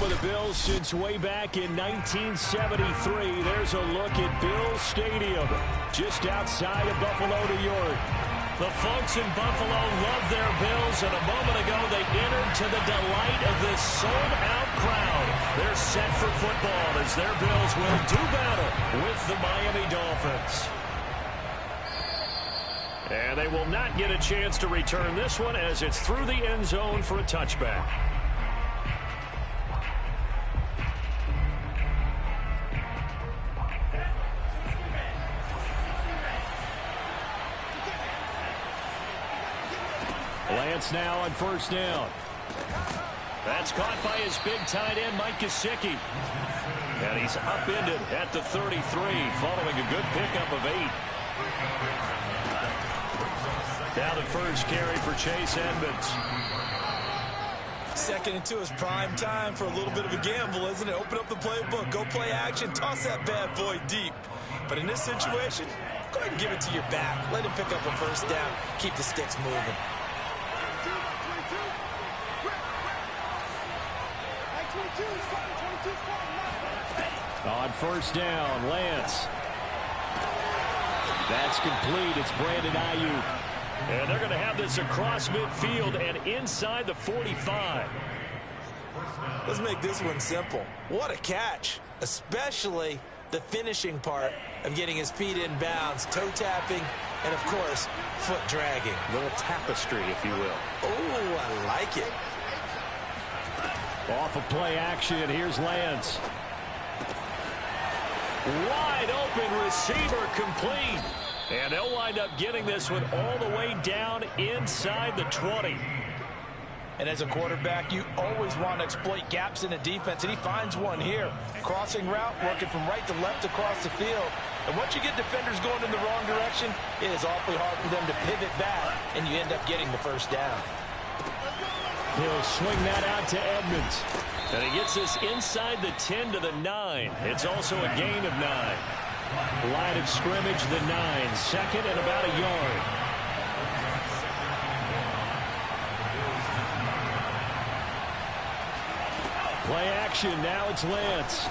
with the Bills since way back in 1973. There's a look at Bills Stadium, just outside of Buffalo, New York. The folks in Buffalo love their Bills, and a moment ago they entered to the delight of this sold-out crowd. They're set for football as their Bills will do battle with the Miami Dolphins. And they will not get a chance to return this one as it's through the end zone for a touchback. Lance now on first down. That's caught by his big tight end, Mike Gesicki. And he's upended at the 33 following a good pickup of 8. Now the first carry for Chase Edmonds. 2nd and 2 is prime time for a little bit of a gamble, isn't it? Open up the playbook, go play action, toss that bad boy deep. But in this situation, go ahead and give it to your back. Let him pick up a first down, keep the sticks moving. On first down, Lance. That's complete. It's Brandon Ayuk. And they're going to have this across midfield and inside the 45. Let's make this one simple. What a catch, especially the finishing part of getting his feet in bounds, toe tapping, and, of course, foot dragging. A little tapestry, if you will. Oh, I like it. Off of play action, here's Lance. Wide open receiver complete. And they'll wind up getting this one all the way down inside the 20. And as a quarterback, you always want to exploit gaps in a defense, and he finds one here. Crossing route, working from right to left across the field. And once you get defenders going in the wrong direction, it is awfully hard for them to pivot back, and you end up getting the first down. He'll swing that out to Edmonds. And he gets this inside the 10 to the 9. It's also a gain of 9. Line of scrimmage, the 9. 2nd and about a yard. Play action. Now it's Lance.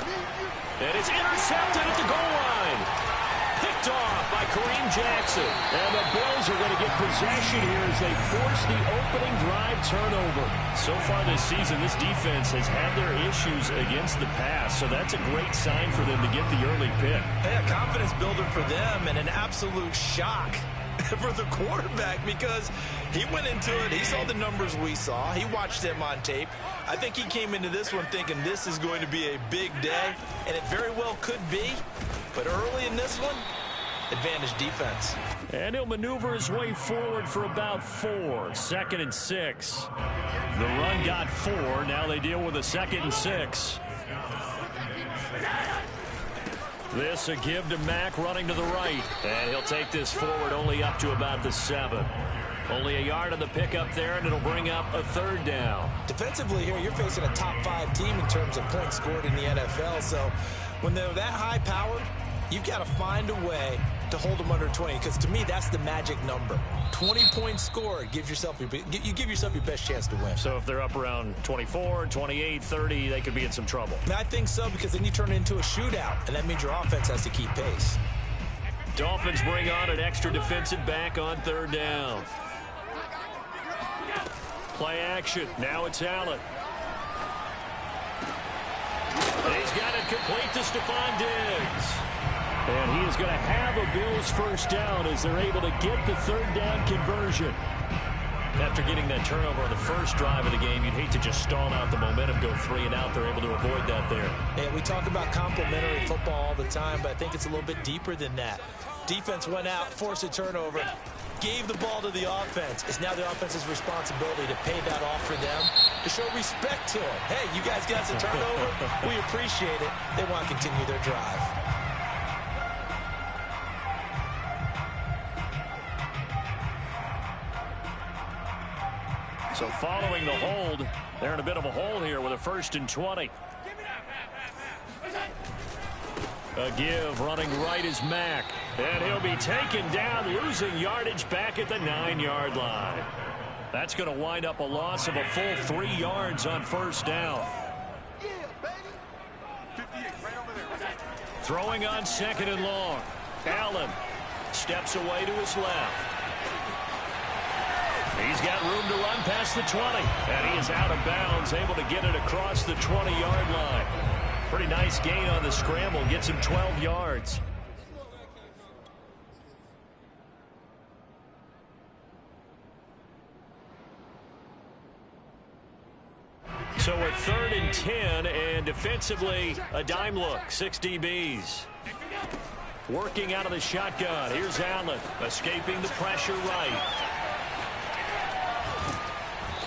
And it's intercepted at the goal line. Picked off by Kareem Jackson. And the Bills are going to get possession here as they force the opening drive turnover. So far this season, this defense has had their issues against the pass, so that's a great sign for them to get the early pick. Yeah, confidence builder for them and an absolute shock for the quarterback because he went into it. He saw the numbers we saw. He watched them on tape. I think he came into this one thinking this is going to be a big day, and it very well could be. But early in this one, advantage defense. And he'll maneuver his way forward for about 4. 2nd and 6. The run got 4. Now they deal with a 2nd and 6. This a give to Mack running to the right. And he'll take this forward only up to about the 7. Only a yard on the pickup there, and it'll bring up a 3rd down. Defensively here, you're facing a top 5 team in terms of points scored in the NFL. So when they're that high powered, you've got to find a way to hold them under 20, because to me, that's the magic number. 20 points scored, you give yourself your best chance to win. So if they're up around 24, 28, 30, they could be in some trouble. I think so, because then you turn it into a shootout, and that means your offense has to keep pace. Dolphins bring on an extra defensive back on 3rd down. Play action. Now it's Allen. And he's got it complete to Stephon Diggs. And he is going to have a Bills first down as they're able to get the 3rd down conversion. After getting that turnover on the first drive of the game, you'd hate to just stall out the momentum, go 3 and out. They're able to avoid that there. Yeah, we talk about complementary football all the time, but I think it's a little bit deeper than that. Defense went out, forced a turnover, gave the ball to the offense. It's now the offense's responsibility to pay that off for them, to show respect to them. Hey, you guys got some turnover. We appreciate it. They want to continue their drive. So following the hold, they're in a bit of a hole here with a 1st and 20. A give, running right is Mack. And he'll be taken down, losing yardage back at the 9-yard line. That's going to wind up a loss of a full 3 yards on first down. Throwing on 2nd and long. Allen steps away to his left. He's got room to run past the 20. And he is out of bounds, able to get it across the 20-yard line. Pretty nice gain on the scramble. Gets him 12 yards. So a 3rd and 10, and defensively, a dime look. 6 DBs. Working out of the shotgun. Here's Allen, escaping the pressure right.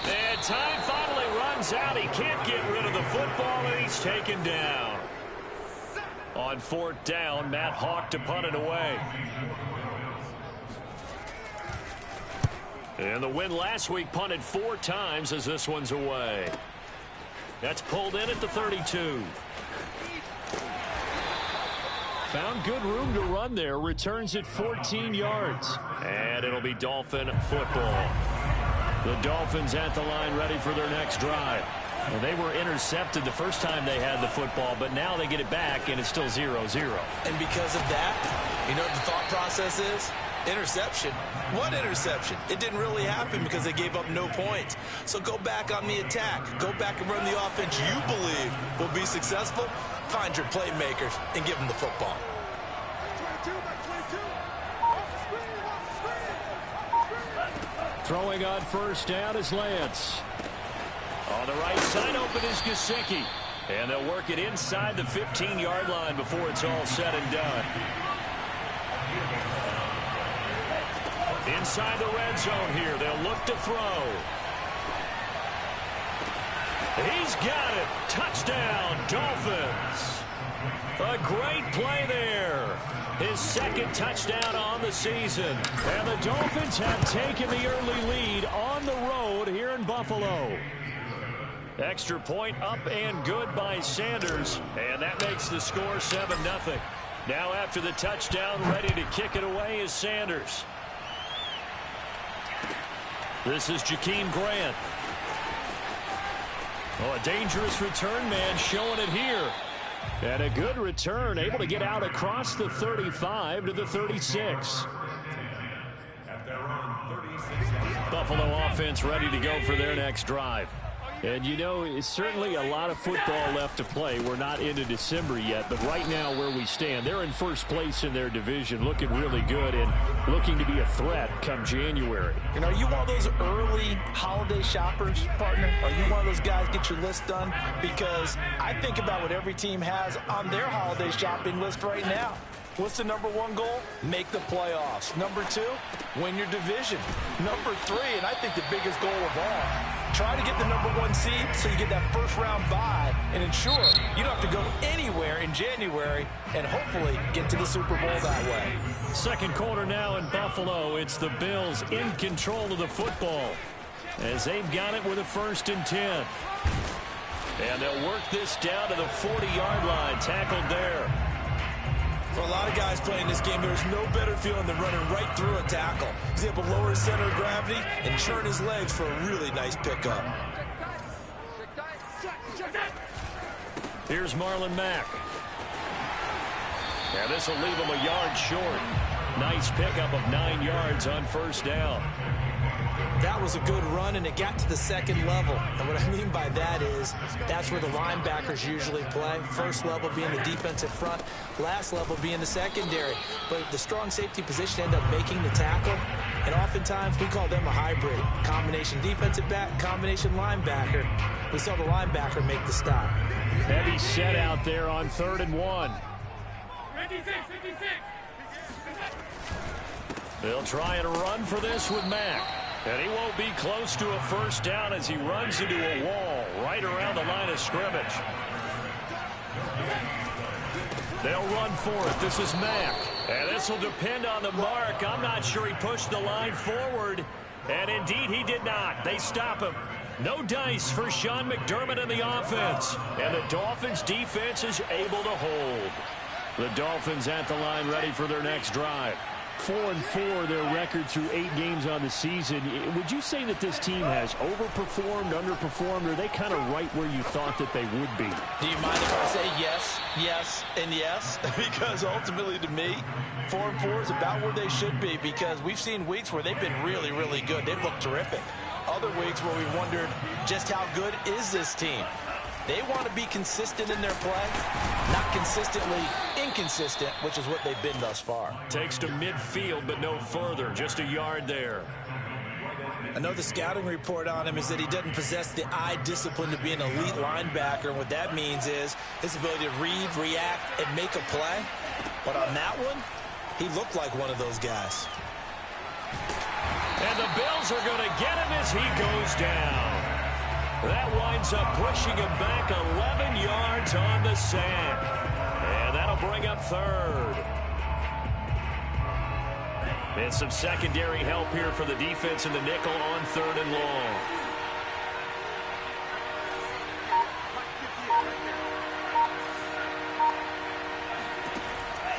And time finally runs out. He can't get rid of the football, and he's taken down. On 4th down, Matt Hawk to punt it away. And the win last week punted 4 times as this one's away. That's pulled in at the 32. Found good room to run there. Returns at 14 yards. And it'll be Dolphin football. The Dolphins at the line ready for their next drive. Well, they were intercepted the first time they had the football, but now they get it back, and it's still 0-0. And because of that, you know what the thought process is? Interception. What interception? It didn't really happen because they gave up no points. So go back on the attack. Go back and run the offense you believe will be successful. Find your playmakers and give them the football. Throwing on 1st down is Lance. On the right side open is Gesicki. And they'll work it inside the 15-yard line before it's all said and done. Inside the red zone here. They'll look to throw. He's got it. Touchdown, Dolphins. A great play there. His 2nd touchdown on the season. And the Dolphins have taken the early lead on the road here in Buffalo. Extra point up and good by Sanders. And that makes the score 7-0. Now after the touchdown, ready to kick it away is Sanders. This is Jakeem Grant. Oh, a dangerous return man showing it here. And a good return, able to get out across the 35 to the 36. Buffalo offense ready to go for their next drive. And, you know, it's certainly a lot of football left to play. We're not into December yet, but right now where we stand, they're in first place in their division, looking really good and looking to be a threat come January. And are you one of those early holiday shoppers, partner? Are you one of those guys get your list done? Because I think about what every team has on their holiday shopping list right now. What's the #1 goal? Make the playoffs. #2, win your division. #3, and I think the biggest goal of all, try to get the #1 seed so you get that first-round bye and ensure you don't have to go anywhere in January and hopefully get to the Super Bowl that way. Second quarter now in Buffalo. It's the Bills in control of the football as they've got it with a 1st and 10. And they'll work this down to the 40-yard line. Tackled there. For a lot of guys playing this game, there's no better feeling than running right through a tackle. He's able to lower his center of gravity and churn his legs for a really nice pickup. Here's Marlon Mack. Yeah, this will leave him a yard short. Nice pickup of 9 yards on 1st down. That was a good run, and it got to the 2nd level. And what I mean by that is that's where the linebackers usually play. First level being the defensive front, last level being the secondary. But the strong safety position ended up making the tackle, and oftentimes we call them a hybrid. Combination defensive back, combination linebacker. We saw the linebacker make the stop. Heavy set out there on 3rd and 1. They'll try and run for this with Mack. And he won't be close to a 1st down as he runs into a wall right around the line of scrimmage. They'll run for it. This is Mack. And this will depend on the mark. I'm not sure he pushed the line forward. And indeed he did not. They stop him. No dice for Sean McDermott and the offense. And the Dolphins defense is able to hold. The Dolphins at the line ready for their next drive. 4-4 their record through 8 games on the season. Would you say that this team has overperformed, underperformed, or are they kind of right where you thought that they would be? Do you mind if I say yes, yes, and yes? Because ultimately to me, 4-4 is about where they should be, because we've seen weeks where they've been really, really good. They've looked terrific. Other weeks where we wondered just how good is this team. They want to be consistent in their play, not consistently inconsistent, which is what they've been thus far. Takes to midfield, but no further. Just a yard there. I know the scouting report on him is that he doesn't possess the eye discipline to be an elite linebacker, and what that means is his ability to read, react, and make a play. But on that one, he looked like one of those guys. And the Bills are going to get him as he goes down. That winds up pushing him back 11 yards on the sand. And that'll bring up third. And some secondary help here for the defense in the nickel on 3rd and long.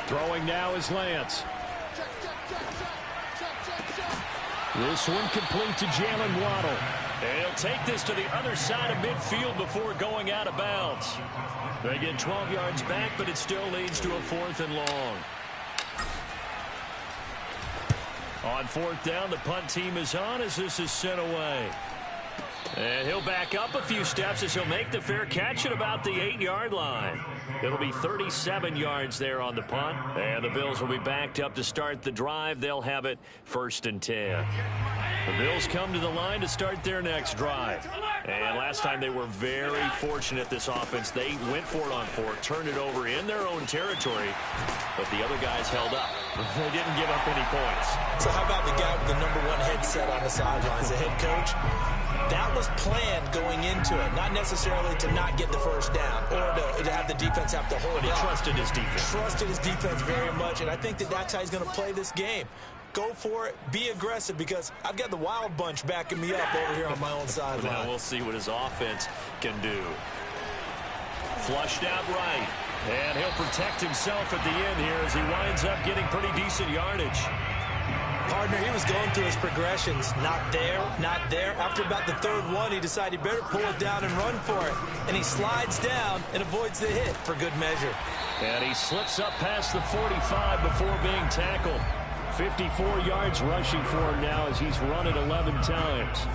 Throwing now is Lance. This one complete to Jalen Waddle. And he'll take this to the other side of midfield before going out of bounds. They get 12 yards back, but it still leads to a 4th and long. On 4th down, the punt team is on as this is sent away. And he'll back up a few steps as he'll make the fair catch at about the 8-yard line. It'll be 37 yards there on the punt. And the Bills will be backed up to start the drive. They'll have it 1st and 10. The Bills come to the line to start their next drive. And last time they were very fortunate, this offense. They went for it on 4th, turned it over in their own territory, but the other guys held up. They didn't give up any points. So how about the guy with the #1 headset on the sidelines, the head coach? That was planned going into it, not necessarily to not get the first down or to have the defense have to hold But he up. trusted his defense. Trusted his defense very much, and I think that that's how he's going to play this game. Go for it, be aggressive, because I've got the wild bunch backing me up over here on my own sideline. Now we'll see what his offense can do. Flushed out right, and he'll protect himself at the end here as he winds up getting pretty decent yardage. Partner, he was going through his progressions. Not there, not there. After about the 3rd one, he decided he better pull it down and run for it. And he slides down and avoids the hit for good measure. And he slips up past the 45 before being tackled. 54 yards rushing for him now as he's run it 11 times.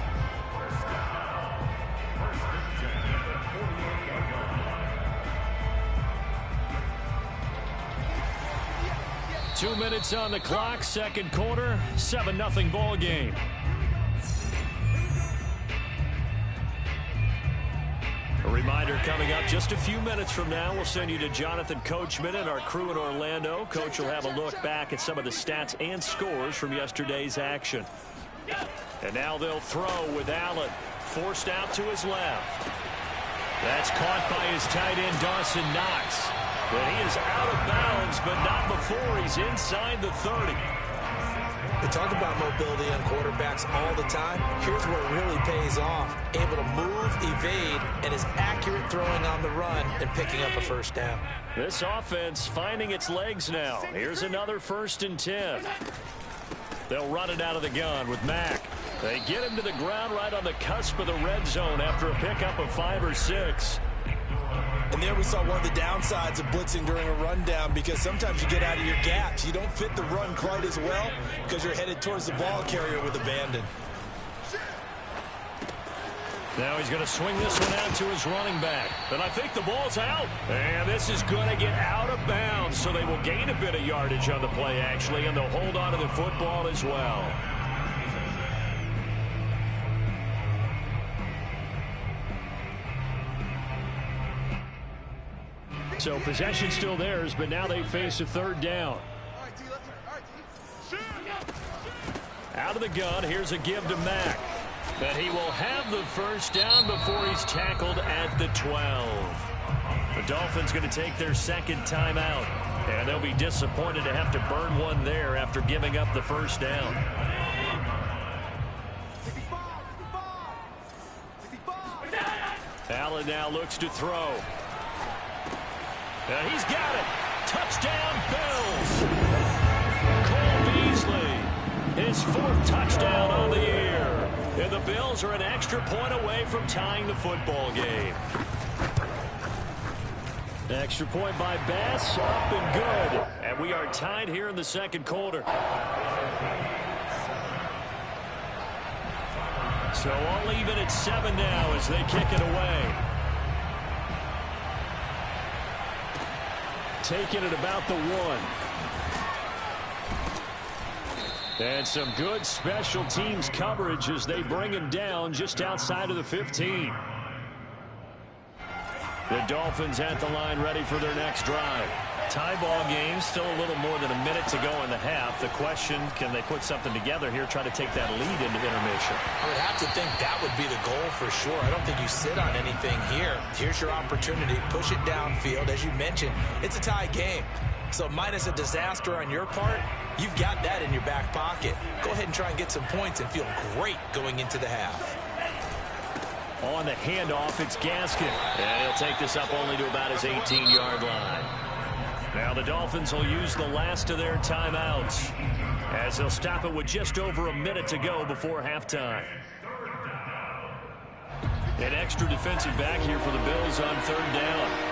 Two minutes on the clock, 2nd quarter, 7-0 ball game. A reminder coming up just a few minutes from now. We'll send you to Jonathan Coachman and our crew in Orlando. Coach will have a look back at some of the stats and scores from yesterday's action. And now they'll throw with Allen. Forced out to his left. That's caught by his tight end, Dawson Knox. But he is out of bounds, but not before he's inside the 30. They talk about mobility on quarterbacks all the time. Here's where it really pays off. Able to move, evade, and is accurate throwing on the run and picking up a 1st down. This offense finding its legs now. Here's another 1st and 10. They'll run it out of the gun with Mack. They get him to the ground right on the cusp of the red zone after a pickup of 5 or 6. And there we saw one of the downsides of blitzing during a rundown, because sometimes you get out of your gaps. You don't fit the run quite as well because you're headed towards the ball carrier with abandon. Now he's going to swing this one out to his running back. And I think the ball's out. And this is going to get out of bounds, so they will gain a bit of yardage on the play, actually, and they'll hold on to the football as well. So possession still theirs, but now they face a 3rd down. Out of the gun, here's a give to Mack. But he will have the 1st down before he's tackled at the 12. The Dolphins going to take their 2nd timeout, and they'll be disappointed to have to burn one there after giving up the 1st down. Allen now looks to throw. He's got it. Touchdown, Bills. Cole his 4th touchdown on the year. And the Bills are an extra point away from tying the football game. Extra point by Bass, up and good. And we are tied here in the second quarter. So all even at 7 now as they kick it away. Taking it about the 1. And some good special teams coverage as they bring him down just outside of the 15. The Dolphins at the line ready for their next drive. Tie ball game, still a little more than a minute to go in the half. The question, can they put something together here, try to take that lead into intermission? I would have to think that would be the goal for sure. I don't think you sit on anything here. Here's your opportunity. Push it downfield. As you mentioned, it's a tie game. So minus a disaster on your part, you've got that in your back pocket. Go ahead and try and get some points and feel great going into the half. On the handoff, it's Gaskin. And he'll take this up only to about his 18-yard line. Now the Dolphins will use the last of their timeouts as they'll stop it with just over a minute to go before halftime. An extra defensive back here for the Bills on 3rd down.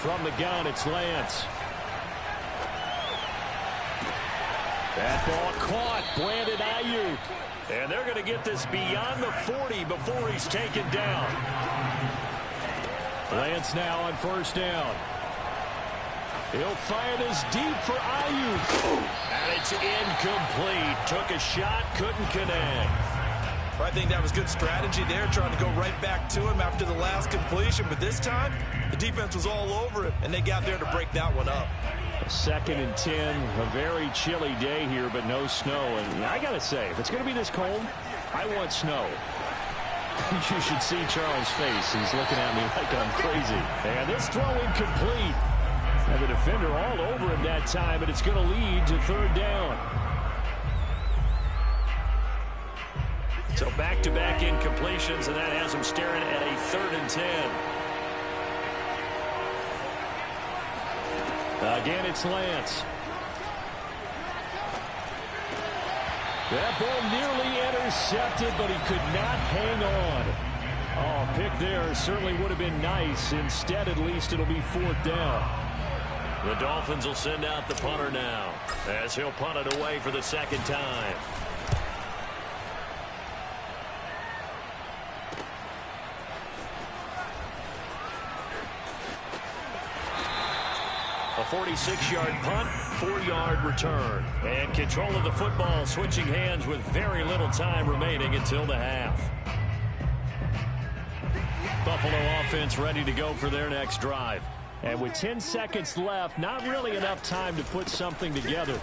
From the gun, it's Lance. That ball caught. Brandon Ayuk. And they're going to get this beyond the 40 before he's taken down. Lance now on 1st down. He'll fire this deep for Ayuk. And it's incomplete. Took a shot, couldn't connect. I think that was good strategy there, trying to go right back to him after the last completion. But this time, the defense was all over it, and they got there to break that one up. 2nd and 10, a very chilly day here, but no snow. And I got to say, if it's going to be this cold, I want snow. You should see Charles' face. He's looking at me like I'm crazy. And this throw incomplete. And the defender all over him that time, and it's going to lead to 3rd down. So back-to-back incompletions, and that has him staring at a 3rd and 10. Again, it's Lance. That ball nearly intercepted, but he could not hang on. Oh, pick there certainly would have been nice. Instead, at least it'll be 4th down. The Dolphins will send out the punter now as he'll punt it away for the 2nd time. A 46-yard punt, 4-yard return. And control of the football switching hands with very little time remaining until the half. Buffalo offense ready to go for their next drive. And with 10 seconds left, not really enough time to put something together.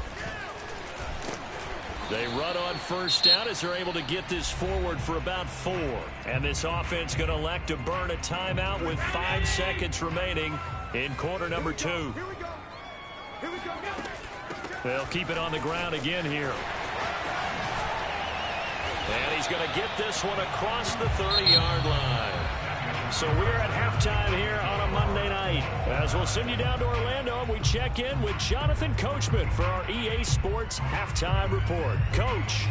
They run on 1st down as they're able to get this forward for about 4. And this offense going to elect to burn a timeout with 5 seconds remaining in quarter number 2. They'll keep it on the ground again here. And he's going to get this one across the 30-yard line. So we're at halftime here on a Monday night. As we'll send you down to Orlando, we check in with Jonathan Coachman for our EA Sports Halftime Report. Coach.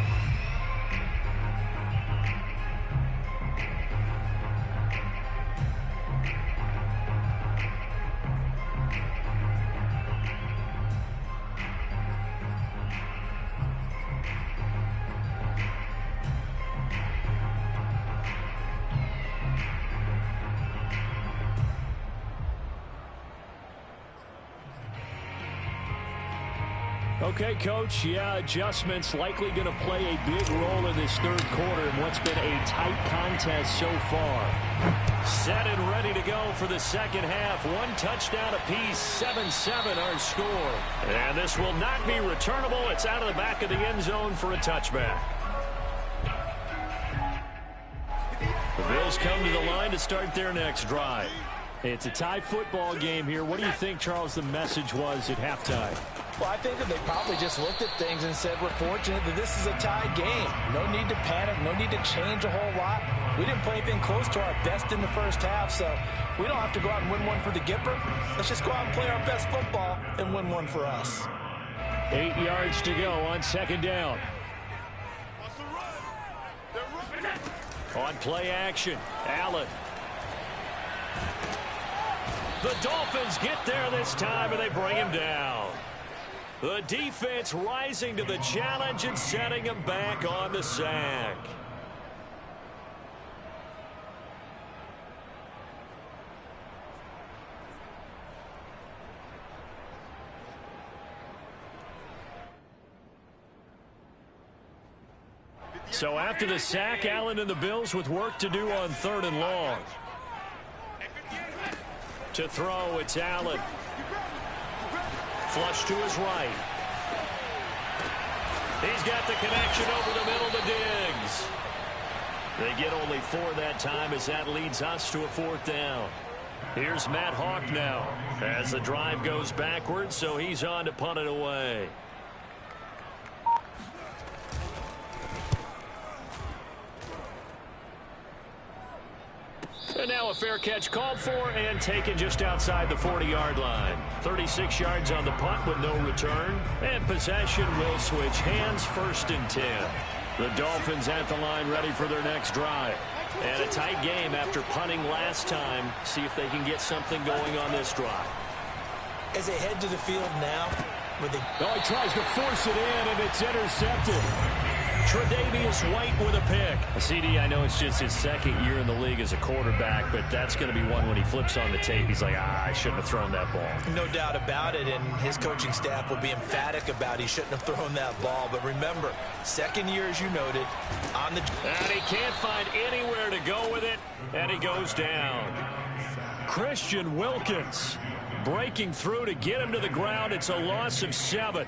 Okay, Coach, yeah, adjustments likely going to play a big role in this 3rd quarter in what's been a tight contest so far. Set and ready to go for the 2nd half. 1 touchdown apiece, 7-7 our score. And this will not be returnable. It's out of the back of the end zone for a touchback. The Bills come to the line to start their next drive. It's a tie football game here. What do you think, Charles, the message was at halftime? Well, I think that they probably just looked at things and said, we're fortunate that this is a tie game. No need to panic, no need to change a whole lot. We didn't play anything close to our best in the first half, so we don't have to go out and win one for the Gipper. Let's just go out and play our best football and win one for us. 8 yards to go on second down. On play action, Allen. The Dolphins get there this time, and they bring him down. The defense rising to the challenge and setting him back on the sack. So after the sack, Allen and the Bills with work to do on 3rd and long. To throw, it's Allen. Flush to his right. He's got the connection over the middle to Diggs. They get only 4 that time as that leads us to a 4th down. Here's Matt Hawk now as the drive goes backwards, so he's on to punt it away. And now a fair catch called for and taken just outside the 40-yard line. 36 yards on the punt with no return. And possession will switch hands, 1st and 10. The Dolphins at the line ready for their next drive. And a tight game after punting last time. See if they can get something going on this drive. As they head to the field now. He tries to force it in, and it's intercepted. Tre'Davious White with a pick. CD, I know it's just his 2nd year in the league as a quarterback, but that's going to be one when he flips on the tape. He's like, I shouldn't have thrown that ball. No doubt about it, and his coaching staff will be emphatic about he shouldn't have thrown that ball. But remember, 2nd year, as you noted, on the... And he can't find anywhere to go with it, and he goes down. Christian Wilkins breaking through to get him to the ground. It's a loss of 7.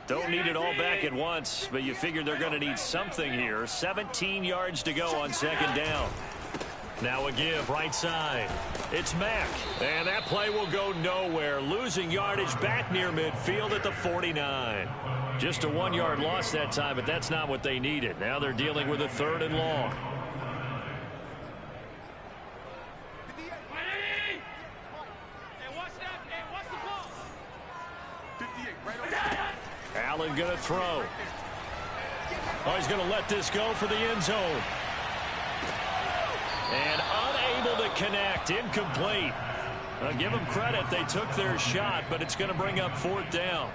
Don't need it all back at once, but you figure they're going to need something here. 17 yards to go on 2nd down. Now a give right side. It's Mack, and that play will go nowhere. Losing yardage back near midfield at the 49. Just a 1-yard loss that time, but that's not what they needed. Now they're dealing with a 3rd and long. Allen going to throw. Oh, he's going to let this go for the end zone. And unable to connect. Incomplete. Give them credit. They took their shot, but it's going to bring up 4th down.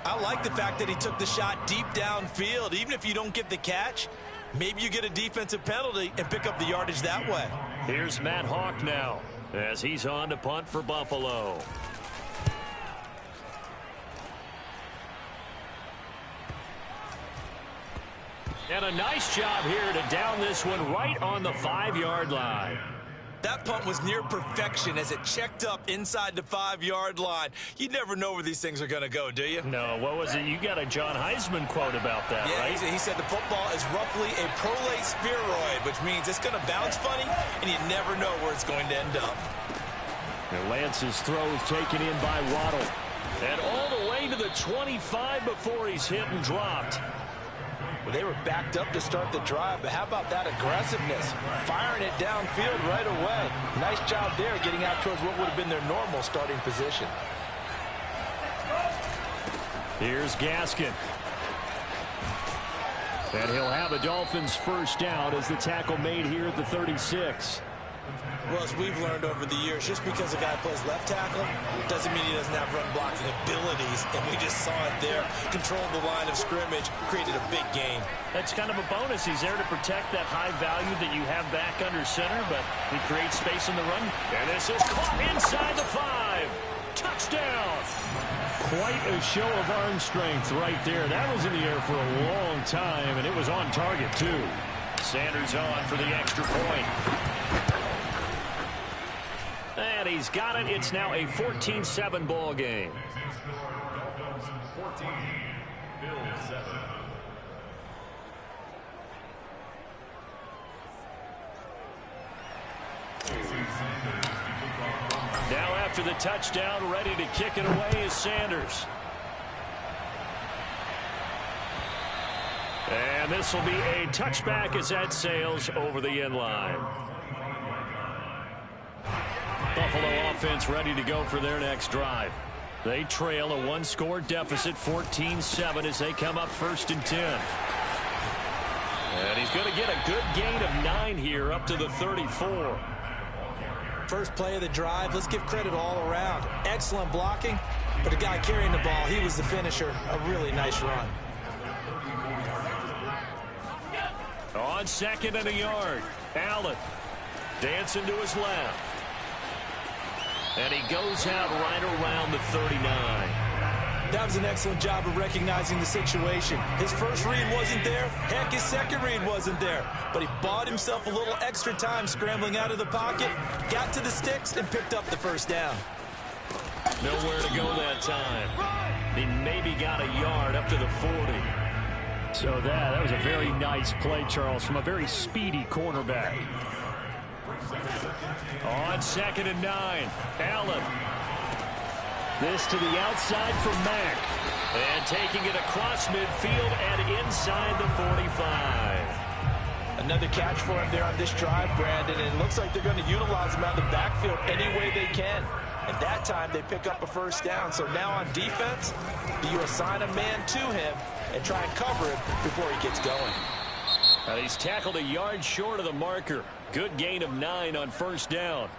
I like the fact that he took the shot deep downfield. Even if you don't get the catch, maybe you get a defensive penalty and pick up the yardage that way. Here's Matt Hawk now as he's on to punt for Buffalo. And a nice job here to down this one right on the 5-yard line. That punt was near perfection as it checked up inside the 5-yard line. You never know where these things are going to go, do you? No, what was it? You got a John Heisman quote about that, right? He said the football is roughly a prolate spheroid, which means it's going to bounce funny, and you never know where it's going to end up. And Lance's throw is taken in by Waddle. And all the way to the 25 before he's hit and dropped. Well, they were backed up to start the drive, but how about that aggressiveness? Firing it downfield right away. Nice job there getting out towards what would have been their normal starting position. Here's Gaskin. And he'll have a Dolphins 1st down as the tackle made here at the 36. Well, as we've learned over the years, just because a guy plays left tackle doesn't mean he doesn't have run blocking abilities, and we just saw it there. Controlled the line of scrimmage, created a big gain. That's kind of a bonus. He's there to protect that high value that you have back under center, but he creates space in the run. And this is caught inside the 5. Touchdown! Quite a show of arm strength right there. That was in the air for a long time, and it was on target, too. Sanders on for the extra point. And he's got it. It's now a 14-7 ball game. 14, Bills 7. Now after the touchdown, ready to kick it away is Sanders. And this will be a touchback as that sails over the end line. Buffalo offense ready to go for their next drive. They trail a one-score deficit, 14-7, as they come up 1st and 10. And he's going to get a good gain of 9 here up to the 34. First play of the drive, let's give credit all around. Excellent blocking, but the guy carrying the ball, he was the finisher. A really nice run. On 2nd and a yard, Allen dancing to his left. And he goes out right around the 39. That was an excellent job of recognizing the situation. His first read wasn't there. Heck, his second read wasn't there. But he bought himself a little extra time scrambling out of the pocket, got to the sticks, and picked up the first down. Nowhere to go that time. He maybe got a yard up to the 40. So that was a very nice play, Charles, from a very speedy cornerback. On 2nd and 9, Allen. This to the outside for Mack. And taking it across midfield and inside the 45. Another catch for him there on this drive, Brandon. And it looks like they're going to utilize him out of the backfield any way they can. And that time they pick up a first down. So now on defense, do you assign a man to him and try and cover him before he gets going? He's tackled a yard short of the marker. Good gain of 9 on first down.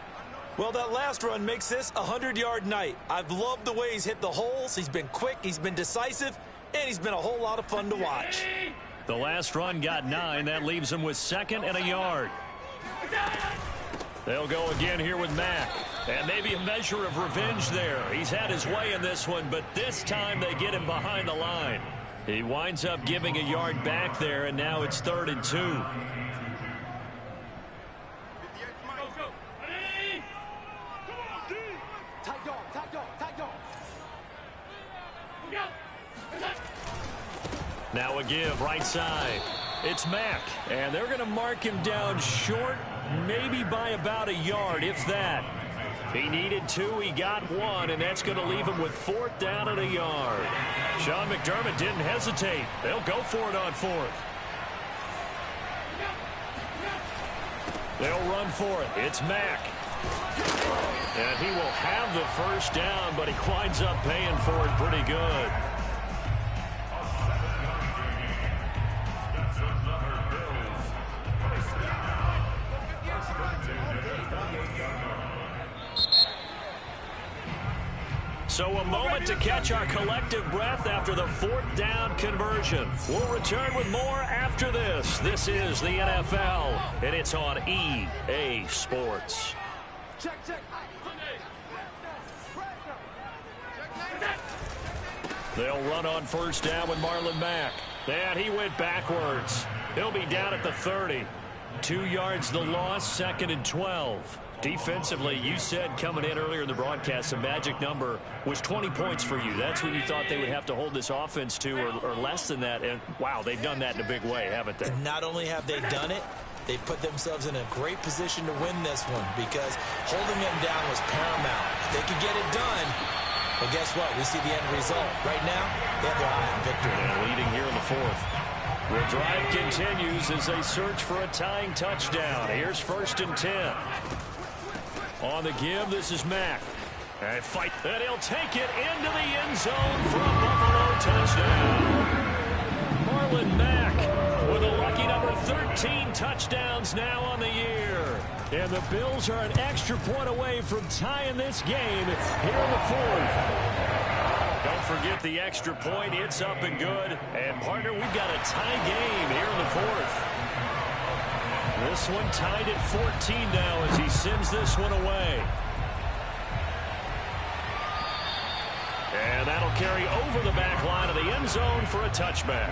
Well, that last run makes this a 100-yard night. I've loved the way he's hit the holes. He's been quick, he's been decisive, and he's been a whole lot of fun to watch. The last run got 9. That leaves him with 2nd and a yard. They'll go again here with Mack. And maybe a measure of revenge there. He's had his way in this one, but this time they get him behind the line. He winds up giving a yard back there, and now it's 3rd and 2. Now a give right side. It's Mack, and they're going to mark him down short, maybe by about a yard, if that. He needed 2, he got 1, and that's going to leave him with 4th down and a yard. Sean McDermott didn't hesitate. They'll go for it on 4th. They'll run for it. It's Mack. And he will have the first down, but he winds up paying for it pretty good. So a moment to catch our collective breath after the 4th down conversion. We'll return with more after this. This is the NFL, and it's on EA Sports. They'll run on first down with Marlon Mack. And he went backwards. He'll be down at the 30. 2 yards the loss, 2nd and 12. Defensively, you said coming in earlier in the broadcast, the magic number was 20 points for you. That's what you thought they would have to hold this offense to, or less than that. And, wow, they've done that in a big way, haven't they? And not only have they done it, they put themselves in a great position to win this one because holding them down was paramount. If they could get it done, well, guess what? We see the end result. Right now, they have their eye on victory. And leading here in the 4th. The drive continues as they search for a tying touchdown. Here's 1st and 10. On the give, this is Mack. And fight, and he'll take it into the end zone for a Buffalo touchdown. Marlon Mack with a lucky number 13 touchdowns now on the year. And the Bills are an extra point away from tying this game here in the 4th. Don't forget the extra point. It's up and good. And, partner, we've got a tie game here in the 4th. This one tied at 14 now as he sends this one away. And that'll carry over the back line of the end zone for a touchback.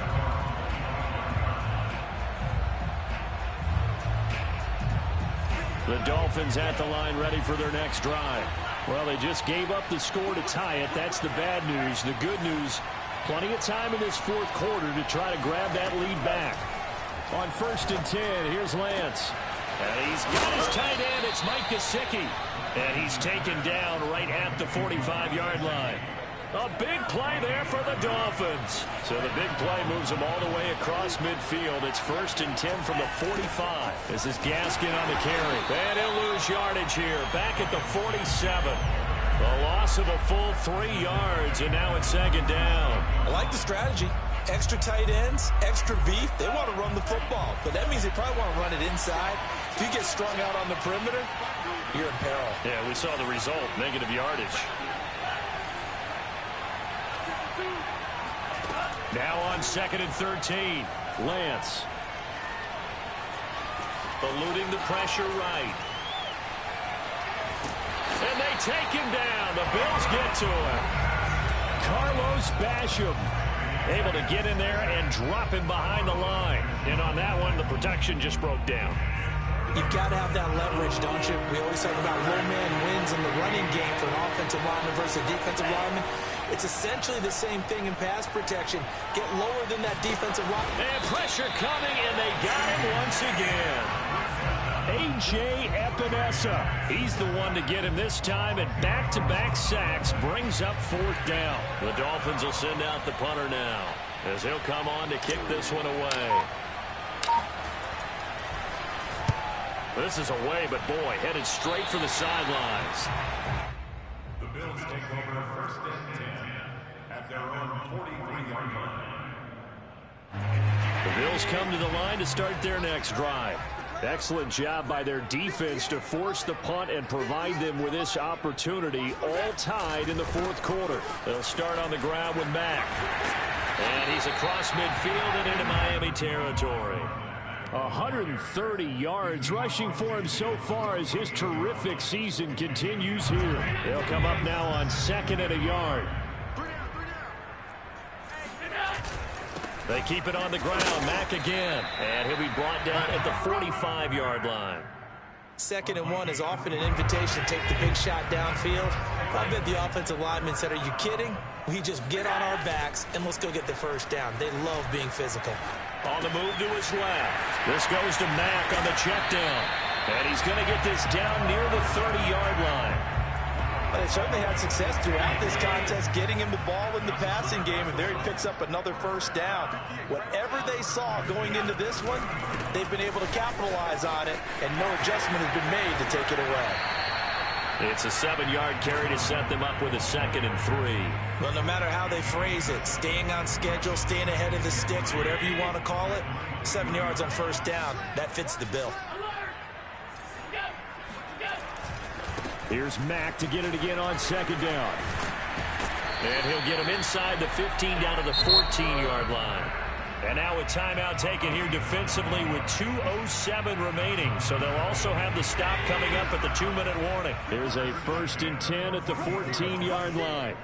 The Dolphins at the line ready for their next drive. Well, they just gave up the score to tie it. That's the bad news. The good news, plenty of time in this 4th quarter to try to grab that lead back. On 1st and 10, here's Lance. And he's got his tight end. It's Mike Gesicki. And he's taken down right at the 45-yard line. A big play there for the Dolphins. So the big play moves them all the way across midfield. It's 1st and 10 from the 45. This is Gaskin on the carry. And he'll lose yardage here. Back at the 47. A loss of a full 3 yards, and now it's 2nd down. I like the strategy. Extra tight ends, extra beef. They want to run the football, but that means they probably want to run it inside. If you get strung out on the perimeter, you're in peril. Yeah, we saw the result, negative yardage. Now on 2nd and 13, Lance. Eluding the pressure right. And they take him down. The Bills get to him. Carlos Basham able to get in there and drop him behind the line. And on that one, the protection just broke down. You've got to have that leverage, don't you? We always talk about low man wins in the running game for an offensive lineman versus a defensive lineman. It's essentially the same thing in pass protection. Get lower than that defensive line. And pressure coming, and they got him once again. A.J. Epinesa. He's the one to get him this time, and back-to-back sacks brings up 4th down. The Dolphins will send out the punter now as he'll come on to kick this one away. This is away, but boy, headed straight for the sidelines. The Bills take over 1st and 10 at their own 43-yard line. The Bills come to the line to start their next drive. Excellent job by their defense to force the punt and provide them with this opportunity, all tied in the 4th quarter. They'll start on the ground with Mack. And he's across midfield and into Miami territory. 130 yards rushing for him so far as his terrific season continues here. They'll come up now on 2nd and a yard. They keep it on the ground. Mack again. And he'll be brought down at the 45-yard line. 2nd and 1 is often an invitation to take the big shot downfield. I bet the offensive lineman said, are you kidding? We just get on our backs and let's go get the 1st down. They love being physical. On the move to his left. This goes to Mack on the check down. And he's going to get this down near the 30-yard line. Well, they certainly had success throughout this contest getting him the ball in the passing game, and there he picks up another 1st down. Whatever they saw going into this one, they've been able to capitalize on it, and no adjustment has been made to take it away. It's a 7-yard carry to set them up with a 2nd and 3. Well, no matter how they phrase it, staying on schedule, staying ahead of the sticks, whatever you want to call it, 7 yards on 1st down, that fits the bill. Here's Mack to get it again on 2nd down. And he'll get him inside the 15 down to the 14-yard line. And now a timeout taken here defensively with 2:07 remaining. So they'll also have the stop coming up at the 2-minute warning. There's a 1st and 10 at the 14-yard line.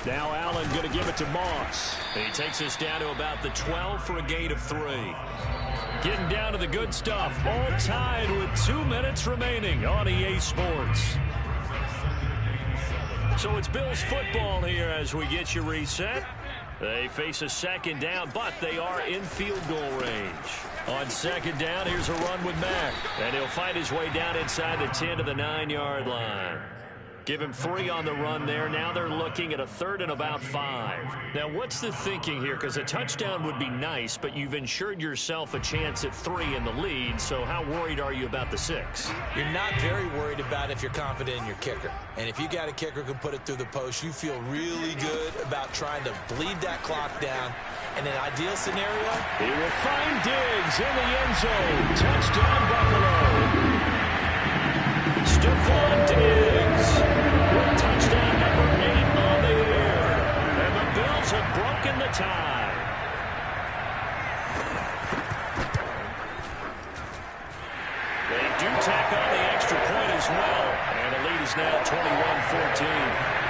Now Allen going to give it to Moss. And he takes us down to about the 12 for a gain of 3. Getting down to the good stuff. All tied with 2 minutes remaining on EA Sports. So it's Bills football here as we get you reset. They face a 2nd down, but they are in field goal range. On 2nd down, here's a run with Mack. And he'll find his way down inside the 10 to the 9-yard line. Give him 3 on the run there. Now they're looking at a 3rd and about 5. Now, what's the thinking here? Because a touchdown would be nice, but you've ensured yourself a chance at 3 in the lead. So how worried are you about the 6? You're not very worried about if you're confident in your kicker. And if you got a kicker who can put it through the post, you feel really good about trying to bleed that clock down. In an ideal scenario, he will find Diggs in the end zone. Touchdown, Buffalo. Stephon Diggs. Touchdown number 8 on the air. And the Bills have broken the tie. They do tack on the extra point as well. And the lead is now 21-14.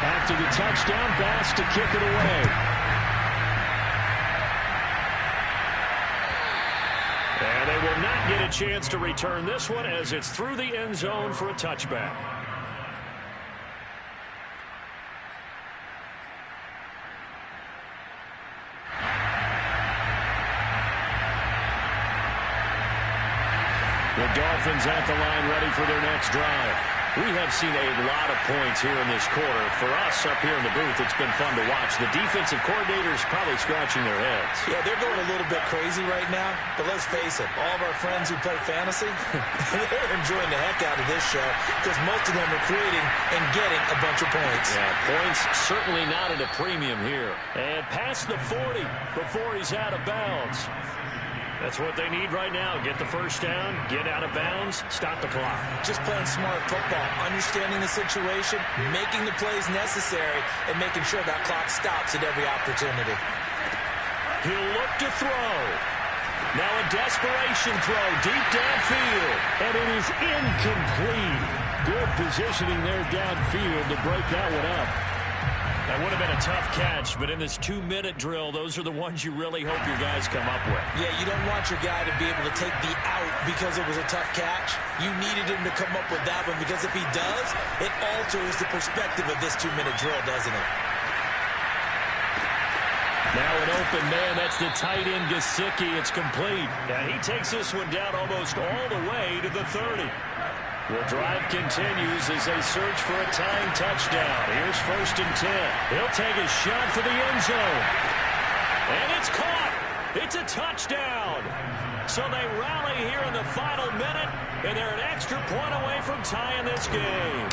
After the touchdown, Bass to kick it away. And they will not get a chance to return this one as it's through the end zone for a touchback. The Dolphins at the line ready for their next drive. We have seen a lot of points here in this quarter. For us up here in the booth, it's been fun to watch. The defensive coordinators probably scratching their heads. Yeah, they're going a little bit crazy right now. But let's face it, all of our friends who play fantasy, they're enjoying the heck out of this show because most of them are creating and getting a bunch of points. Yeah, points certainly not at a premium here. And past the 40 before he's out of bounds. That's what they need right now. Get the first down, get out of bounds, stop the clock. Just playing smart football, understanding the situation, making the plays necessary, and making sure that clock stops at every opportunity. He'll look to throw. Now a desperation throw deep downfield. And it is incomplete. Good positioning there downfield to break that one up. That would have been a tough catch, but in this 2-minute drill, those are the ones you really hope your guys come up with. Yeah, you don't want your guy to be able to take the out because it was a tough catch. You needed him to come up with that one because if he does, it alters the perspective of this 2-minute drill, doesn't it? Now an open man, that's the tight end Gesicki. It's complete. And he takes this one down almost all the way to the 30. The drive continues as they search for a tying touchdown. Here's 1st and 10. He'll take a shot for the end zone. And it's caught. It's a touchdown. So they rally here in the final minute, and they're an extra point away from tying this game.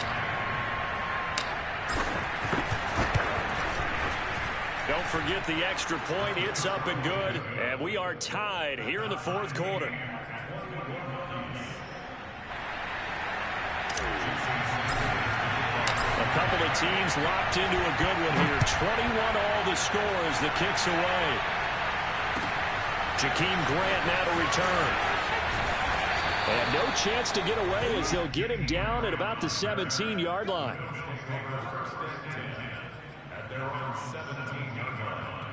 Don't forget the extra point. It's up and good. And we are tied here in the 4th quarter. A couple of teams locked into a good one here. 21 all the score as the kick's away. Jakeem Grant now to return. And no chance to get away as they'll get him down at about the 17-yard line. At their own 17-yard line.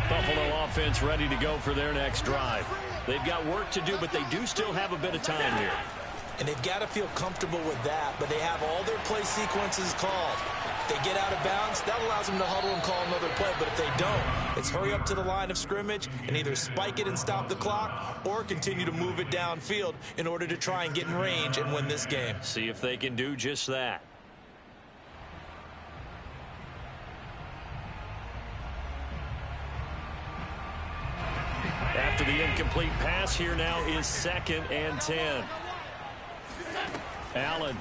Buffalo offense ready to go for their next drive. They've got work to do, but they do still have a bit of time here. And they've got to feel comfortable with that, but they have all their play sequences called. If they get out of bounds, that allows them to huddle and call another play, but if they don't, it's hurry up to the line of scrimmage and either spike it and stop the clock or continue to move it downfield in order to try and get in range and win this game. See if they can do just that. After the incomplete pass, here now is 2nd and 10. Allen.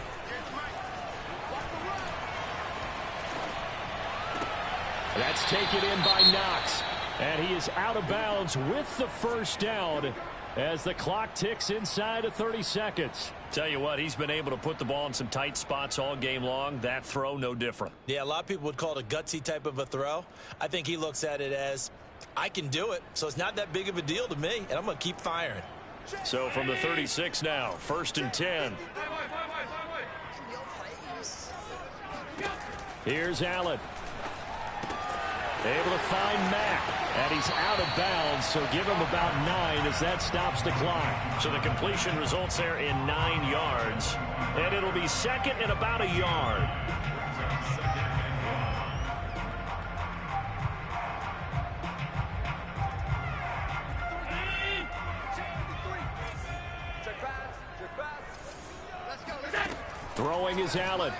That's taken in by Knox. And he is out of bounds with the first down as the clock ticks inside of 30 seconds. Tell you what, he's been able to put the ball in some tight spots all game long. That throw, no different. Yeah, a lot of people would call it a gutsy type of a throw. I think he looks at it as, I can do it, so it's not that big of a deal to me, and I'm going to keep firing. So from the 36 now, 1st and 10. Here's Allen. Able to find Mack, and he's out of bounds, so give him about 9 as that stops the clock. So the completion results there in 9 yards, and it'll be 2nd and about a yard. Throwing is Allen.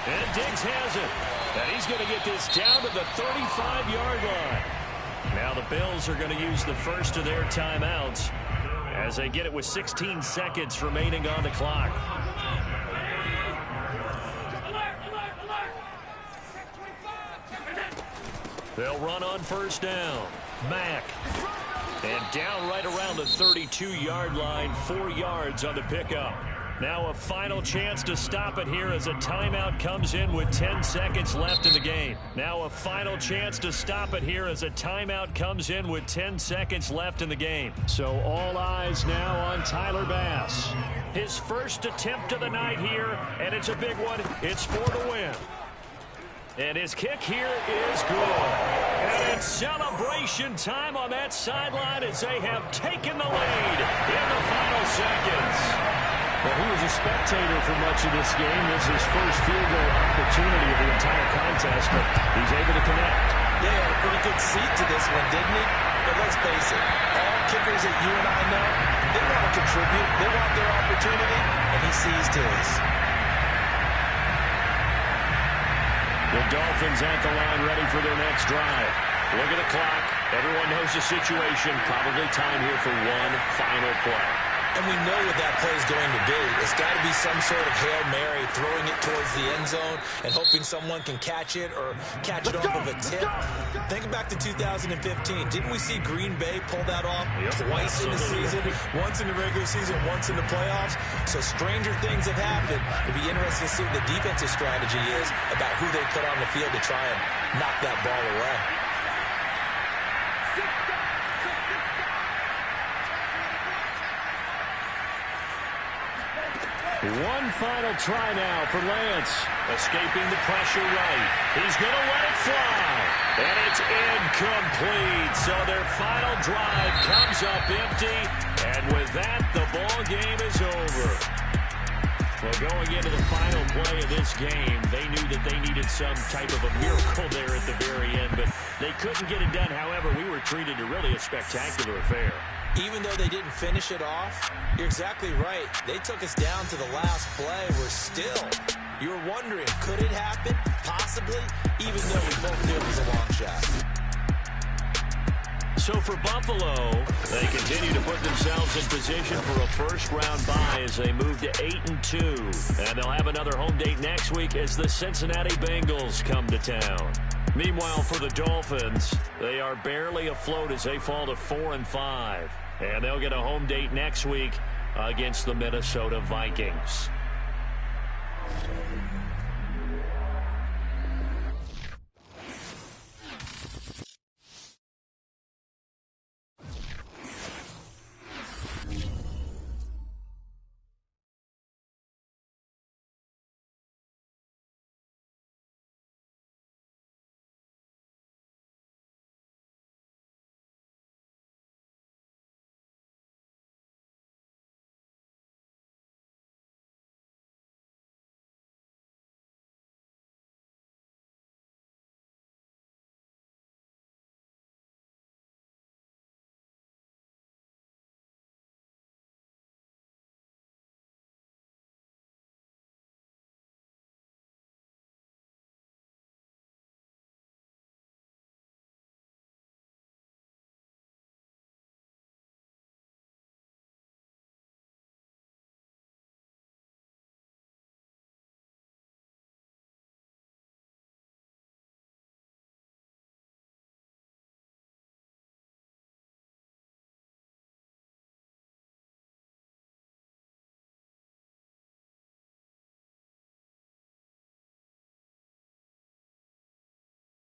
And Diggs has it. And he's going to get this down to the 35-yard line. Now the Bills are going to use the first of their timeouts as they get it with 16 seconds remaining on the clock. They'll run on first down. Mack. And down right around the 32-yard line, 4 yards on the pickup. Now a final chance to stop it here as a timeout comes in with 10 seconds left in the game. Now a final chance to stop it here as a timeout comes in with 10 seconds left in the game. So all eyes now on Tyler Bass. His first attempt of the night here, and it's a big one. It's 4 to win. And his kick here is good. And it's celebration time on that sideline as they have taken the lead in the final seconds. Well, he was a spectator for much of this game. This is his first field goal opportunity of the entire contest, but he's able to connect. Yeah, he had a pretty good seat to this one, didn't he? But let's face it, all kickers that you and I know, they want to contribute. They want their opportunity, and he seized his. The Dolphins at the line ready for their next drive. Look at the clock. Everyone knows the situation. Probably time here for one final play. And we know what that play is going to be. It's got to be some sort of Hail Mary, throwing it towards the end zone and hoping someone can catch it or catch it off of a tip. Think back to 2015. Didn't we see Green Bay pull that off twice in the season? Once in the regular season, once in the playoffs. So stranger things have happened. It'd be interesting to see what the defensive strategy is about who they put on the field to try and knock that ball away. One final try now for Lance. Escaping the pressure right. He's going to let it fly. And it's incomplete. So their final drive comes up empty. And with that, the ball game is over. Well, going into the final play of this game, they knew that they needed some type of a miracle there at the very end. But they couldn't get it done. However, we were treated to really a spectacular affair. Even though they didn't finish it off, you're exactly right. They took us down to the last play. We're still, you're wondering, could it happen? Possibly, even though we both knew it was a long shot. So for Buffalo, they continue to put themselves in position for a first-round bye as they move to 8-2. And they'll have another home date next week as the Cincinnati Bengals come to town. Meanwhile, for the Dolphins, they are barely afloat as they fall to 4-5. And they'll get a home date next week against the Minnesota Vikings.